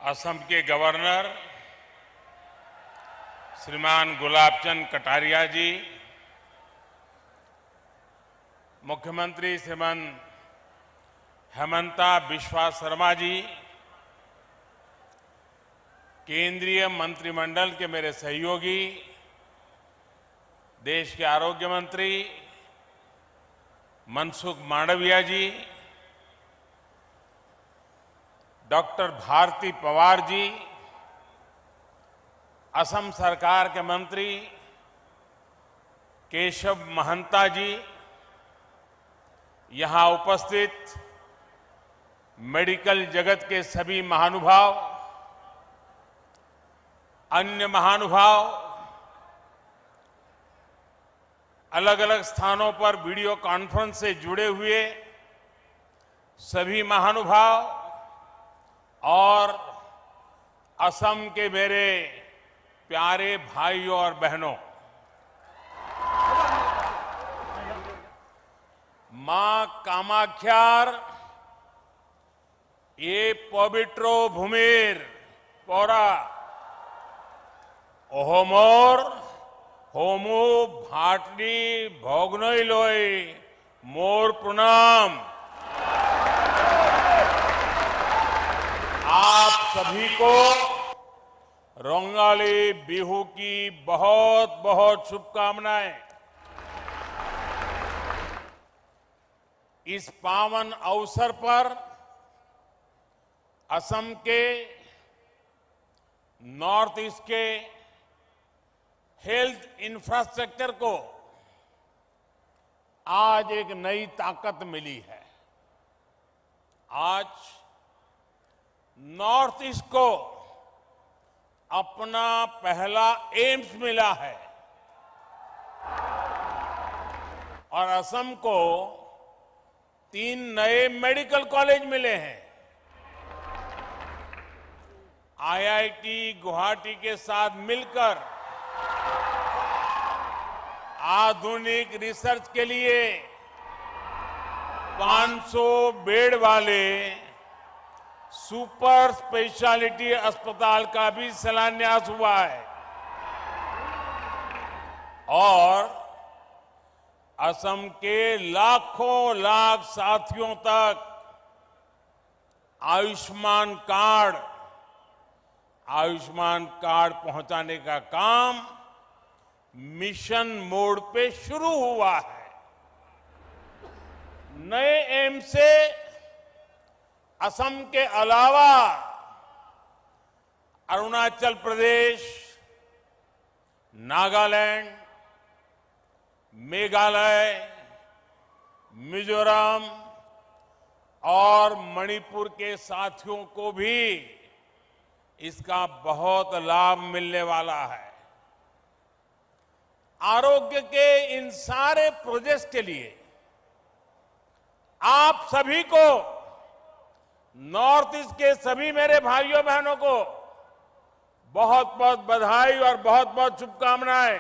असम के गवर्नर श्रीमान गुलाबचंद कटारिया जी, मुख्यमंत्री श्रीमान हेमंता बिस्वा शर्मा जी, केंद्रीय मंत्रिमंडल के मेरे सहयोगी, देश के आरोग्य मंत्री मनसुख मांडविया जी, डॉक्टर भारती पवार जी, असम सरकार के मंत्री केशव महंता जी, यहां उपस्थित मेडिकल जगत के सभी महानुभाव, अन्य महानुभाव, अलग अलग स्थानों पर वीडियो कॉन्फ्रेंस से जुड़े हुए सभी महानुभाव और असम के मेरे प्यारे भाइयों और बहनों, मां कामाख्यार ये पवित्रो भूमिर पौरा ओहोमोर होमो भाटनी भोगनोई लोई मोर प्रणाम। आप सभी को रोंगाली बिहू की बहुत बहुत शुभकामनाएं। इस पावन अवसर पर असम के नॉर्थ ईस्ट के हेल्थ इंफ्रास्ट्रक्चर को आज एक नई ताकत मिली है। आज नॉर्थ ईस्ट को अपना पहला एम्स मिला है और असम को 3 नए मेडिकल कॉलेज मिले हैं। आईआईटी गुवाहाटी के साथ मिलकर आधुनिक रिसर्च के लिए 500 बेड वाले सुपर स्पेशलिटी अस्पताल का भी शिलान्यास हुआ है और असम के लाखों लाख साथियों तक आयुष्मान कार्ड पहुंचाने का काम मिशन मोड पे शुरू हुआ है। नए एम्स से असम के अलावा अरुणाचल प्रदेश, नागालैंड, मेघालय, मिजोरम और मणिपुर के साथियों को भी इसका बहुत लाभ मिलने वाला है। आरोग्य के इन सारे प्रोजेक्ट्स के लिए आप सभी को, नॉर्थ ईस्ट के सभी मेरे भाइयों बहनों को बहुत बहुत बधाई और बहुत बहुत शुभकामनाएं।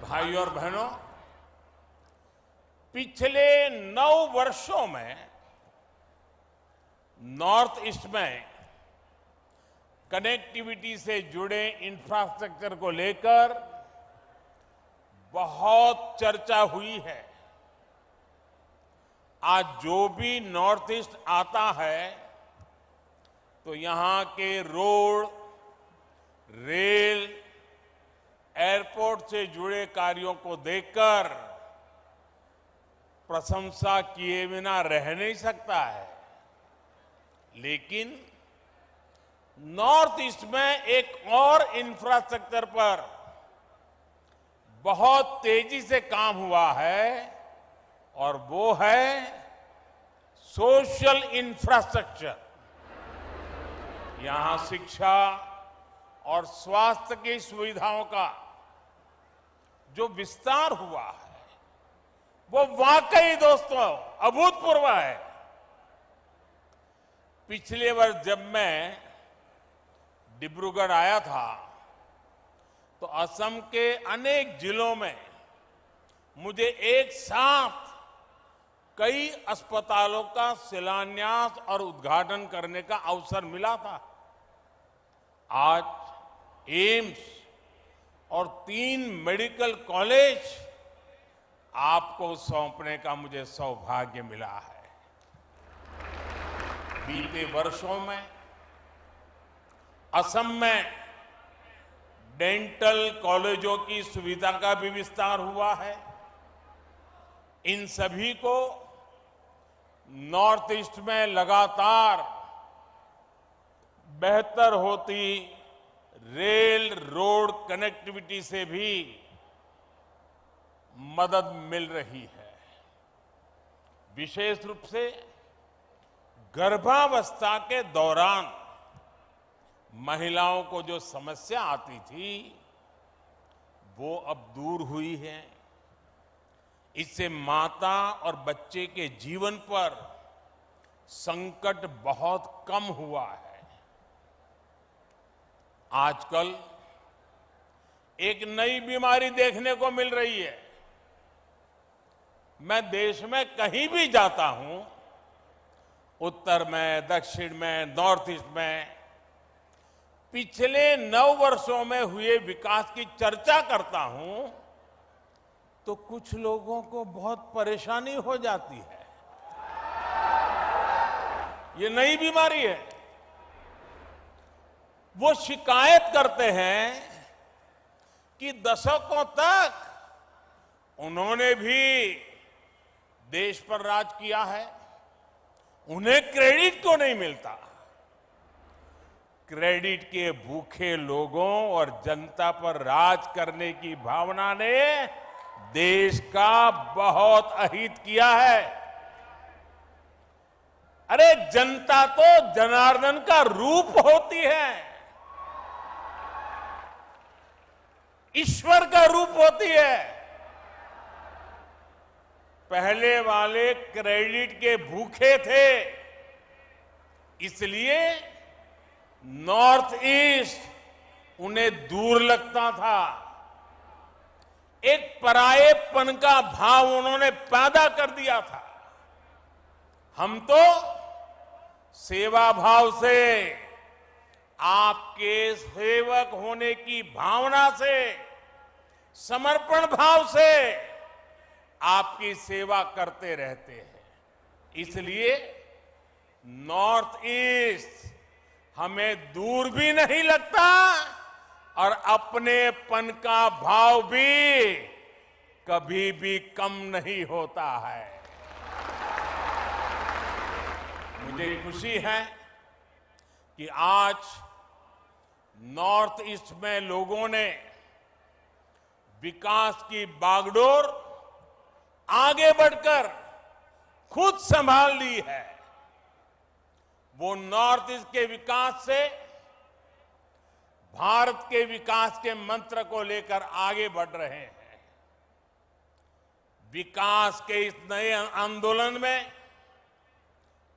भाइयों और बहनों, पिछले 9 वर्षों में नॉर्थ ईस्ट में कनेक्टिविटी से जुड़े इंफ्रास्ट्रक्चर को लेकर बहुत चर्चा हुई है। आज जो भी नॉर्थ ईस्ट आता है तो यहां के रोड, रेल, एयरपोर्ट से जुड़े कार्यों को देखकर प्रशंसा किए बिना रह नहीं सकता है। लेकिन नॉर्थ ईस्ट में एक और इंफ्रास्ट्रक्चर पर बहुत तेजी से काम हुआ है और वो है सोशल इंफ्रास्ट्रक्चर। यहां शिक्षा और स्वास्थ्य की सुविधाओं का जो विस्तार हुआ है वो वाकई दोस्तों अभूतपूर्व है। पिछले वर्ष जब मैं डिब्रूगढ़ आया था तो असम के अनेक जिलों में मुझे एक साथ कई अस्पतालों का शिलान्यास और उद्घाटन करने का अवसर मिला था। आज एम्स और 3 मेडिकल कॉलेज आपको सौंपने का मुझे सौभाग्य मिला है। बीते वर्षों में असम में डेंटल कॉलेजों की सुविधा का भी विस्तार हुआ है। इन सभी को नॉर्थ ईस्ट में लगातार बेहतर होती रेल रोड कनेक्टिविटी से भी मदद मिल रही है। विशेष रूप से गर्भावस्था के दौरान महिलाओं को जो समस्या आती थी वो अब दूर हुई है। इससे माता और बच्चे के जीवन पर संकट बहुत कम हुआ है। आजकल एक नई बीमारी देखने को मिल रही है। मैं देश में कहीं भी जाता हूं, उत्तर में, दक्षिण में, नॉर्थ ईस्ट में, पिछले 9 वर्षों में हुए विकास की चर्चा करता हूं तो कुछ लोगों को बहुत परेशानी हो जाती है। ये नई बीमारी है। वो शिकायत करते हैं कि दशकों तक उन्होंने भी देश पर राज किया है, उन्हें क्रेडिट क्यों नहीं मिलता। क्रेडिट के भूखे लोगों और जनता पर राज करने की भावना ने देश का बहुत अहित किया है। अरे जनता तो जनार्दन का रूप होती है, ईश्वर का रूप होती है। पहले वाले क्रेडिट के भूखे थे, इसलिए नॉर्थ ईस्ट उन्हें दूर लगता था। एक परायेपन का भाव उन्होंने पैदा कर दिया था। हम तो सेवा भाव से, आपके सेवक होने की भावना से, समर्पण भाव से आपकी सेवा करते रहते हैं। इसलिए नॉर्थ ईस्ट हमें दूर भी नहीं लगता और अपनेपन का भाव भी कभी भी कम नहीं होता है। मुझे खुशी है कि आज नॉर्थ ईस्ट में लोगों ने विकास की बागडोर आगे बढ़कर खुद संभाल ली है। वो नॉर्थ ईस्ट के विकास से भारत के विकास के मंत्र को लेकर आगे बढ़ रहे हैं। विकास के इस नए आंदोलन में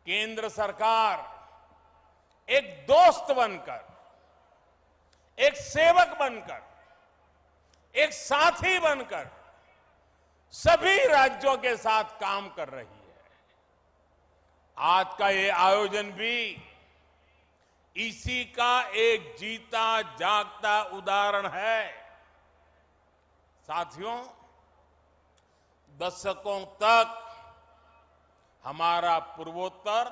केंद्र सरकार एक दोस्त बनकर, एक सेवक बनकर, एक साथी बनकर सभी राज्यों के साथ काम कर रही है। आज का ये आयोजन भी इसी का एक जीता जागता उदाहरण है। साथियों, दशकों तक हमारा पूर्वोत्तर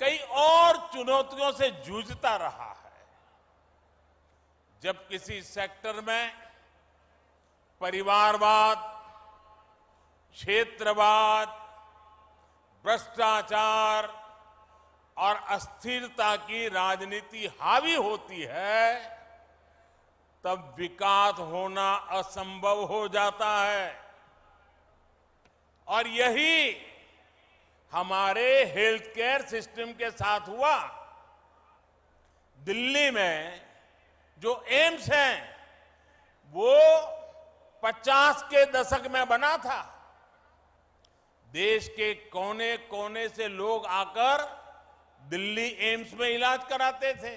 कई और चुनौतियों से जूझता रहा है। जब किसी सेक्टर में परिवारवाद, क्षेत्रवाद, भ्रष्टाचार और अस्थिरता की राजनीति हावी होती है, तब विकास होना असंभव हो जाता है। और यही हमारे हेल्थ केयर सिस्टम के साथ हुआ। दिल्ली में जो एम्स है वो 50 के दशक में बना था। देश के कोने कोने से लोग आकर दिल्ली एम्स में इलाज कराते थे,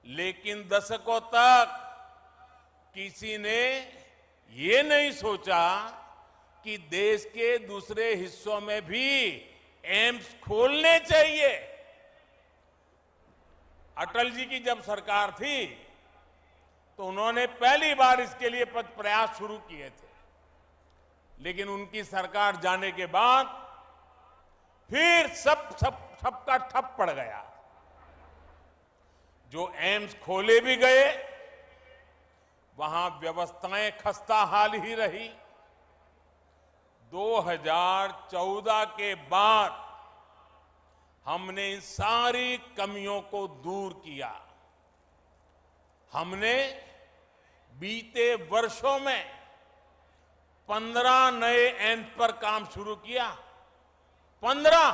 लेकिन दशकों तक किसी ने ये नहीं सोचा कि देश के दूसरे हिस्सों में भी एम्स खोलने चाहिए। अटल जी की जब सरकार थी तो उन्होंने पहली बार इसके लिए प्रयास शुरू किए थे, लेकिन उनकी सरकार जाने के बाद फिर सबका ठप पड़ गया। जो एम्स खोले भी गए वहां व्यवस्थाएं खस्ताहाल ही रही। 2014 के बाद हमने इन सारी कमियों को दूर किया। हमने बीते वर्षों में 15 नए एम्स पर काम शुरू किया। 15।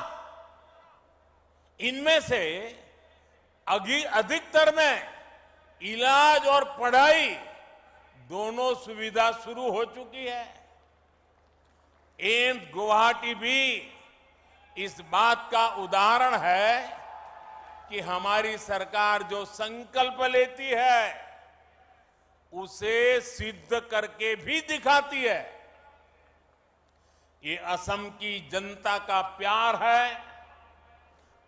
इनमें से अधिकतर में इलाज और पढ़ाई दोनों सुविधा शुरू हो चुकी है। एम्स गुवाहाटी भी इस बात का उदाहरण है कि हमारी सरकार जो संकल्प लेती है उसे सिद्ध करके भी दिखाती है। ये असम की जनता का प्यार है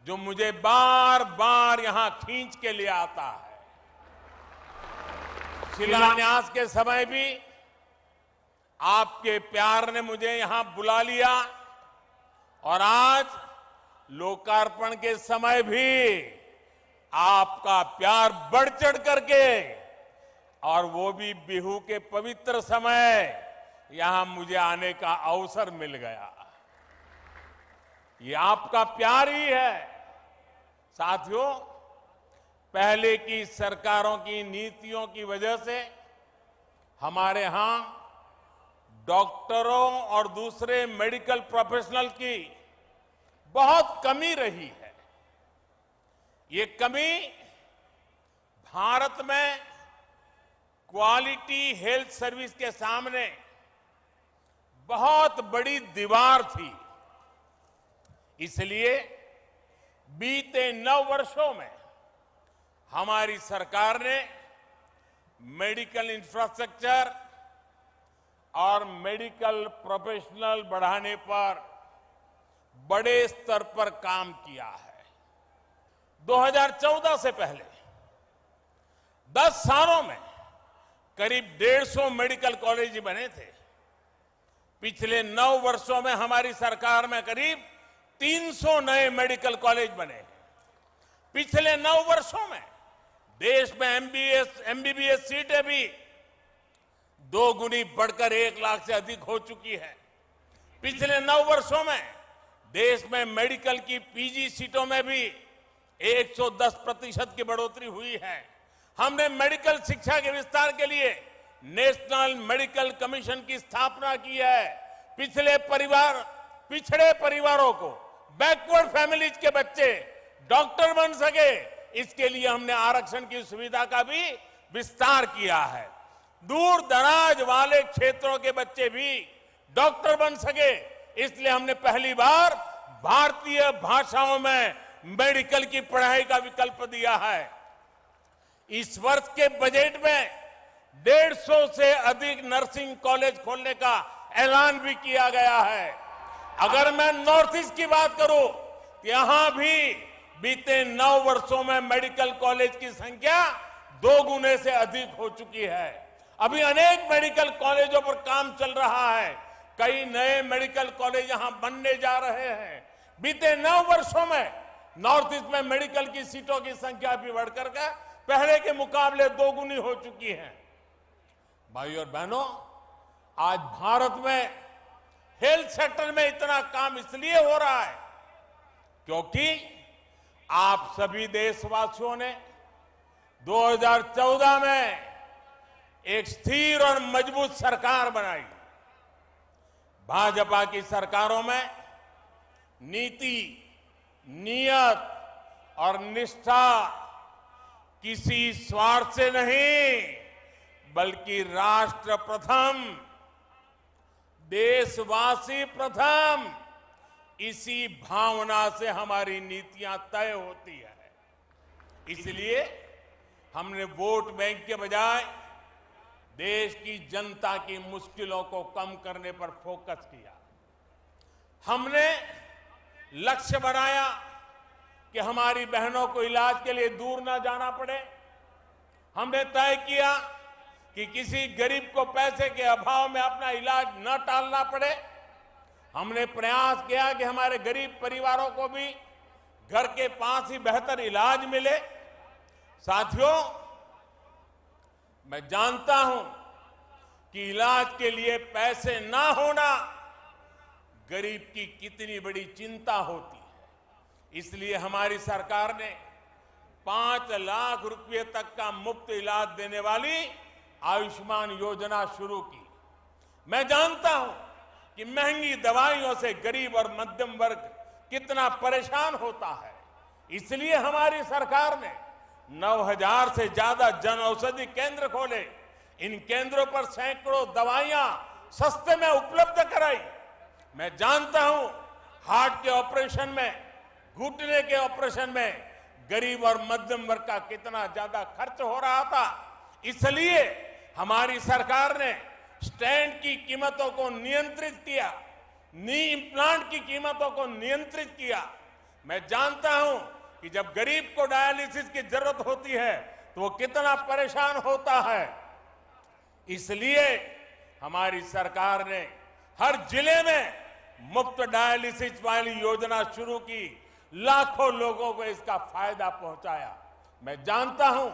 जो मुझे बार बार यहां खींच के ले आता है। शिलान्यास के समय भी आपके प्यार ने मुझे यहां बुला लिया और आज लोकार्पण के समय भी आपका प्यार बढ़ चढ़ करके, और वो भी बिहू के पवित्र समय, यहां मुझे आने का अवसर मिल गया। ये आपका प्यार ही है। साथियों, पहले की सरकारों की नीतियों की वजह से हमारे यहां डॉक्टरों और दूसरे मेडिकल प्रोफेशनल की बहुत कमी रही है। ये कमी भारत में क्वालिटी हेल्थ सर्विस के सामने बहुत बड़ी दीवार थी। इसलिए बीते 9 वर्षों में हमारी सरकार ने मेडिकल इंफ्रास्ट्रक्चर और मेडिकल प्रोफेशनल बढ़ाने पर बड़े स्तर पर काम किया है। 2014 से पहले 10 सालों में करीब 150 मेडिकल कॉलेज बने थे। पिछले 9 वर्षों में हमारी सरकार में करीब 300 नए मेडिकल कॉलेज बने। पिछले 9 वर्षों में देश में एमबीबीएस सीटें भी 2 गुनी बढ़कर 1 लाख से अधिक हो चुकी है। पिछले 9 वर्षों में देश में मेडिकल की पीजी सीटों में भी 110% की बढ़ोतरी हुई है। हमने मेडिकल शिक्षा के विस्तार के लिए नेशनल मेडिकल कमीशन की स्थापना की है। पिछड़े परिवारों को, बैकवर्ड फैमिलीज के बच्चे डॉक्टर बन सके, इसके लिए हमने आरक्षण की सुविधा का भी विस्तार किया है। दूर दराज वाले क्षेत्रों के बच्चे भी डॉक्टर बन सके, इसलिए हमने पहली बार भारतीय भाषाओं में मेडिकल की पढ़ाई का विकल्प दिया है। इस वर्ष के बजट में 150 से अधिक नर्सिंग कॉलेज खोलने का ऐलान भी किया गया है। अगर मैं नॉर्थ ईस्ट की बात करूं तो यहां भी बीते 9 वर्षों में मेडिकल कॉलेज की संख्या 2 गुने से अधिक हो चुकी है। अभी अनेक मेडिकल कॉलेजों पर काम चल रहा है। कई नए मेडिकल कॉलेज यहां बनने जा रहे हैं। बीते 9 वर्षों में नॉर्थ ईस्ट में मेडिकल की सीटों की संख्या भी बढ़कर के पहले के मुकाबले 2 गुनी हो चुकी है। भाइयों और बहनों, आज भारत में हेल्थ सेक्टर में इतना काम इसलिए हो रहा है क्योंकि आप सभी देशवासियों ने 2014 में एक स्थिर और मजबूत सरकार बनाई। भाजपा की सरकारों में नीति, नियत और निष्ठा किसी स्वार्थ से नहीं बल्कि राष्ट्र प्रथम, देशवासी प्रथम, इसी भावना से हमारी नीतियां तय होती है। इसलिए हमने वोट बैंक के बजाय देश की जनता की मुश्किलों को कम करने पर फोकस किया। हमने लक्ष्य बनाया कि हमारी बहनों को इलाज के लिए दूर ना जाना पड़े। हमने तय किया कि किसी गरीब को पैसे के अभाव में अपना इलाज न टालना पड़े। हमने प्रयास किया कि हमारे गरीब परिवारों को भी घर के पास ही बेहतर इलाज मिले। साथियों, मैं जानता हूं कि इलाज के लिए पैसे ना होना गरीब की कितनी बड़ी चिंता होती है। इसलिए हमारी सरकार ने 5 लाख रुपए तक का मुफ्त इलाज देने वाली आयुष्मान योजना शुरू की। मैं जानता हूं कि महंगी दवाइयों से गरीब और मध्यम वर्ग कितना परेशान होता है। इसलिए हमारी सरकार ने 9,000 से ज्यादा जन औषधि केंद्र खोले। इन केंद्रों पर सैकड़ों दवाइयां सस्ते में उपलब्ध कराई। मैं जानता हूं हार्ट के ऑपरेशन में, घुटने के ऑपरेशन में गरीब और मध्यम वर्ग का कितना ज्यादा खर्च हो रहा था। इसलिए हमारी सरकार ने स्टेंट की कीमतों को नियंत्रित किया, नी इम्प्लांट की कीमतों को नियंत्रित किया। मैं जानता हूं कि जब गरीब को डायलिसिस की जरूरत होती है तो वो कितना परेशान होता है। इसलिए हमारी सरकार ने हर जिले में मुफ्त डायलिसिस वाली योजना शुरू की। लाखों लोगों को इसका फायदा पहुंचाया। मैं जानता हूं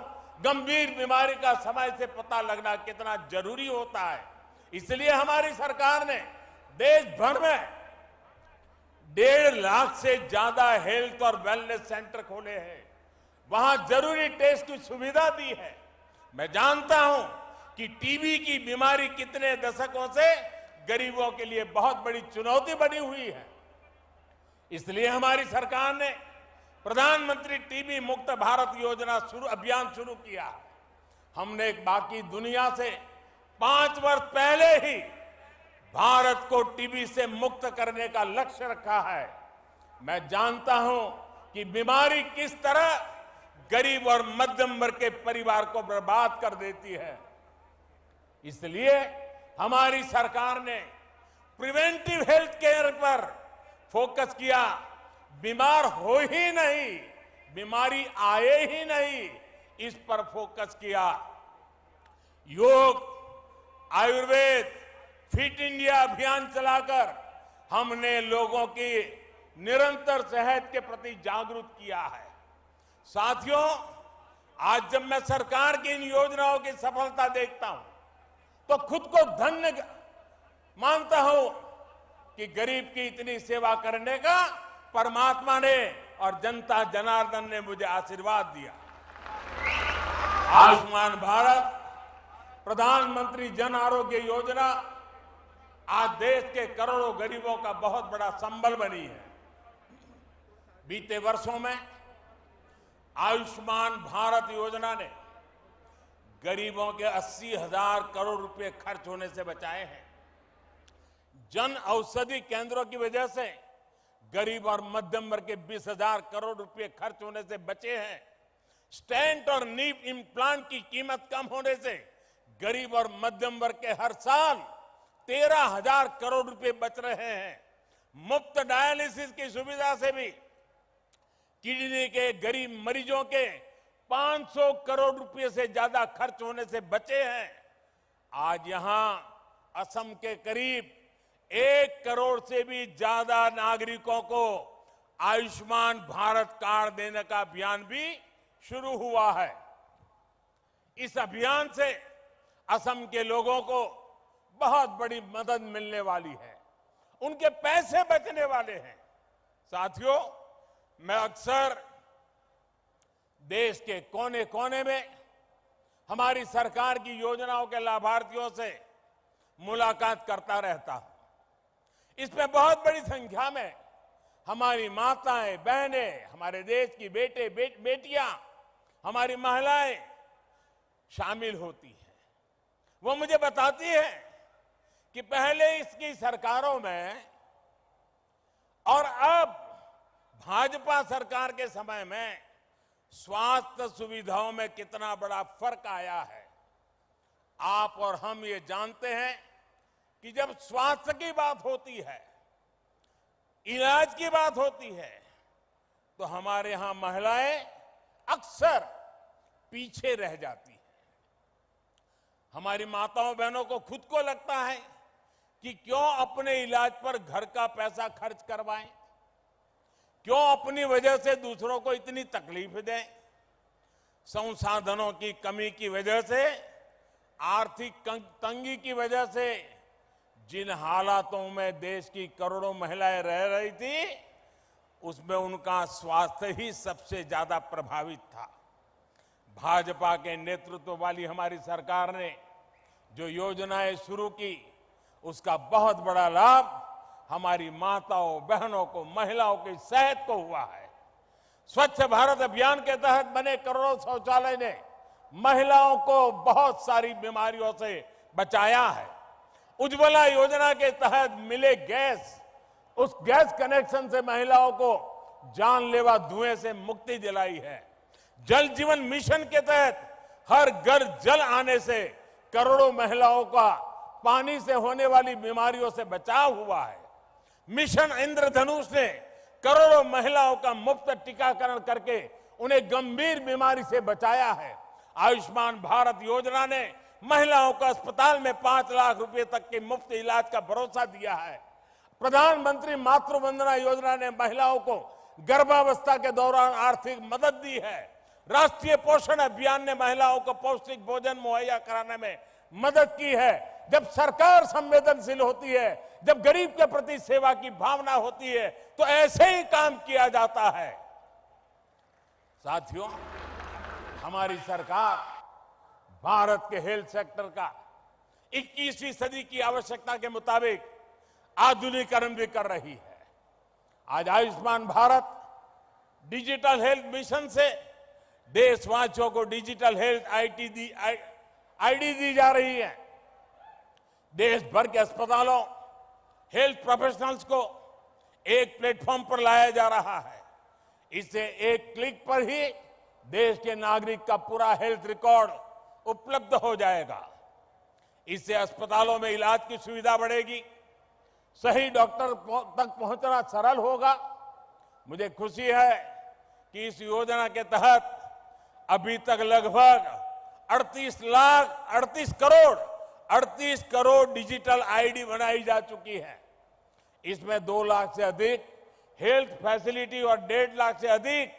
गंभीर बीमारी का समय से पता लगना कितना जरूरी होता है। इसलिए हमारी सरकार ने देश भर में 1.5 लाख से ज्यादा हेल्थ और वेलनेस सेंटर खोले हैं। वहां जरूरी टेस्ट की सुविधा दी है। मैं जानता हूं कि टीबी की बीमारी कितने दशकों से गरीबों के लिए बहुत बड़ी चुनौती बनी हुई है। इसलिए हमारी सरकार ने प्रधानमंत्री टीबी मुक्त भारत योजना अभियान शुरू किया। हमने बाकी दुनिया से 5 वर्ष पहले ही भारत को टीबी से मुक्त करने का लक्ष्य रखा है। मैं जानता हूं कि बीमारी किस तरह गरीब और मध्यम वर्ग के परिवार को बर्बाद कर देती है। इसलिए हमारी सरकार ने प्रिवेंटिव हेल्थ केयर पर फोकस किया। बीमार हो ही नहीं, बीमारी आए ही नहीं, इस पर फोकस किया। योग, आयुर्वेद, फिट इंडिया अभियान चलाकर हमने लोगों की निरंतर सेहत के प्रति जागरूक किया है। साथियों, आज जब मैं सरकार की इन योजनाओं की सफलता देखता हूं तो खुद को धन्य मानता हूं कि गरीब की इतनी सेवा करने का परमात्मा ने और जनता जनार्दन ने मुझे आशीर्वाद दिया। आयुष्मान भारत, प्रधानमंत्री जन आरोग्य योजना आज देश के करोड़ों गरीबों का बहुत बड़ा संबल बनी है। बीते वर्षों में आयुष्मान भारत योजना ने गरीबों के 80,000 करोड़ रुपए खर्च होने से बचाए हैं। जन औषधि केंद्रों की वजह से गरीब और मध्यम वर्ग के 20,000 करोड़ रुपए खर्च होने से बचे हैं। स्टेंट और नी इम्प्लांट की कीमत कम होने से गरीब और मध्यम वर्ग के हर साल 13,000 करोड़ रुपए बच रहे हैं। मुफ्त डायलिसिस की सुविधा से भी किडनी के गरीब मरीजों के 500 करोड़ रुपए से ज्यादा खर्च होने से बचे हैं। आज यहां असम के करीब 1 करोड़ से भी ज्यादा नागरिकों को आयुष्मान भारत कार्ड देने का अभियान भी शुरू हुआ है। इस अभियान से असम के लोगों को बहुत बड़ी मदद मिलने वाली है, उनके पैसे बचने वाले हैं। साथियों, मैं अक्सर देश के कोने कोने में हमारी सरकार की योजनाओं के लाभार्थियों से मुलाकात करता रहता हूं। इसमें बहुत बड़ी संख्या में हमारी माताएं, बहनें, हमारे देश की बेटियां, हमारी महिलाएं शामिल होती हैं। वो मुझे बताती है कि पहले इसकी सरकारों में और अब भाजपा सरकार के समय में स्वास्थ्य सुविधाओं में कितना बड़ा फर्क आया है। आप और हम ये जानते हैं कि जब स्वास्थ्य की बात होती है, इलाज की बात होती है, तो हमारे यहां महिलाएं अक्सर पीछे रह जाती हैं। हमारी माताओं बहनों को खुद को लगता है कि क्यों अपने इलाज पर घर का पैसा खर्च करवाएं, क्यों अपनी वजह से दूसरों को इतनी तकलीफ दें। संसाधनों की कमी की वजह से, आर्थिक तंगी की वजह से जिन हालातों में देश की करोड़ों महिलाएं रह रही थी, उसमें उनका स्वास्थ्य ही सबसे ज्यादा प्रभावित था। भाजपा के नेतृत्व वाली हमारी सरकार ने जो योजनाएं शुरू की, उसका बहुत बड़ा लाभ हमारी माताओं बहनों को, महिलाओं की सेहत को हुआ है। स्वच्छ भारत अभियान के तहत बने करोड़ों शौचालय ने महिलाओं को बहुत सारी बीमारियों से बचाया है। उज्ज्वला योजना के तहत मिले गैस, उस गैस कनेक्शन से महिलाओं को जानलेवा धुएं से मुक्ति दिलाई है। जल जीवन मिशन के तहत हर घर जल आने से करोड़ों महिलाओं का पानी से होने वाली बीमारियों से बचाव हुआ है। मिशन इंद्रधनुष ने करोड़ों महिलाओं का मुफ्त टीकाकरण करके उन्हें गंभीर बीमारी से बचाया है। आयुष्मान भारत योजना ने महिलाओं को अस्पताल में 5 लाख रुपए तक के मुफ्त इलाज का भरोसा दिया है। प्रधानमंत्री मातृ वंदना योजना ने महिलाओं को गर्भावस्था के दौरान आर्थिक मदद दी है। राष्ट्रीय पोषण अभियान ने महिलाओं को पौष्टिक भोजन मुहैया कराने में मदद की है। जब सरकार संवेदनशील होती है, जब गरीब के प्रति सेवा की भावना होती है, तो ऐसे ही काम किया जाता है। साथियों, हमारी सरकार भारत के हेल्थ सेक्टर का 21वीं सदी की आवश्यकता के मुताबिक आधुनिकीकरण भी कर रही है। आज Ayushman Bharat digital health mission से देशवासियों को डिजिटल हेल्थ आईडी दी जा रही है। देश भर के अस्पतालों, हेल्थ प्रोफेशनल्स को एक प्लेटफॉर्म पर लाया जा रहा है। इससे एक क्लिक पर ही देश के नागरिक का पूरा हेल्थ रिकॉर्ड उपलब्ध हो जाएगा। इससे अस्पतालों में इलाज की सुविधा बढ़ेगी, सही डॉक्टर तक पहुंचना सरल होगा। मुझे खुशी है कि इस योजना के तहत अभी तक लगभग 38 करोड़ डिजिटल आईडी बनाई जा चुकी है। इसमें 2 लाख से अधिक हेल्थ फैसिलिटी और 1.5 लाख से अधिक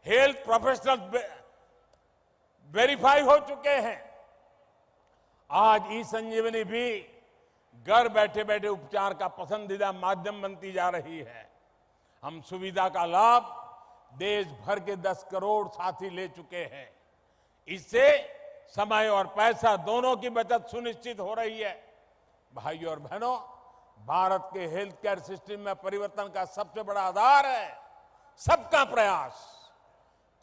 हेल्थ प्रोफेशनल वेरीफाई हो चुके हैं। आज ई संजीवनी भी घर बैठे बैठे उपचार का पसंदीदा माध्यम बनती जा रही है। हम सुविधा का लाभ देश भर के 10 करोड़ साथी ले चुके हैं। इससे समय और पैसा दोनों की बचत सुनिश्चित हो रही है। भाइयों और बहनों, भारत के हेल्थ केयर सिस्टम में परिवर्तन का सबसे बड़ा आधार है सबका प्रयास।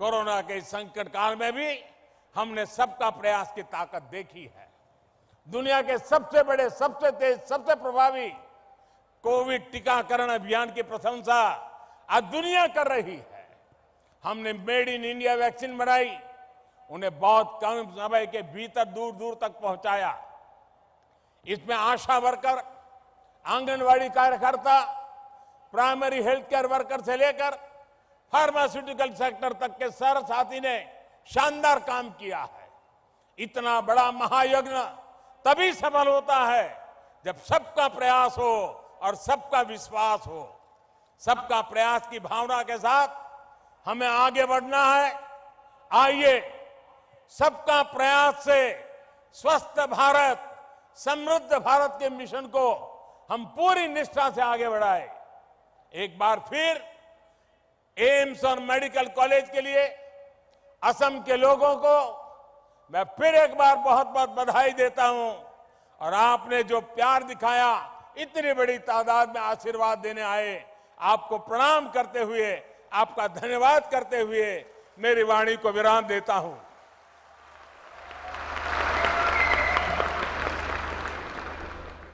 कोरोना के संकट काल में भी हमने सबका प्रयास की ताकत देखी है। दुनिया के सबसे बड़े, सबसे तेज, सबसे प्रभावी कोविड टीकाकरण अभियान की प्रशंसा आज दुनिया कर रही है। हमने मेड इन इंडिया वैक्सीन बनाई, उन्हें बहुत कम समय के भीतर दूर दूर तक पहुंचाया। इसमें आशा वर्कर, आंगनवाड़ी कार्यकर्ता, प्राइमरी हेल्थ केयर वर्कर से लेकर फार्मास्यूटिकल सेक्टर तक के सारे साथी ने शानदार काम किया है। इतना बड़ा महायज्ञ तभी सफल होता है जब सबका प्रयास हो और सबका विश्वास हो। सबका प्रयास की भावना के साथ हमें आगे बढ़ना है। आइए सबका प्रयास से स्वस्थ भारत, समृद्ध भारत के मिशन को हम पूरी निष्ठा से आगे बढ़ाएं। एक बार फिर एम्स और मेडिकल कॉलेज के लिए असम के लोगों को मैं फिर एक बार बहुत बहुत बधाई देता हूं। और आपने जो प्यार दिखाया, इतनी बड़ी तादाद में आशीर्वाद देने आए, आपको प्रणाम करते हुए, आपका धन्यवाद करते हुए मेरी वाणी को विराम देता हूं।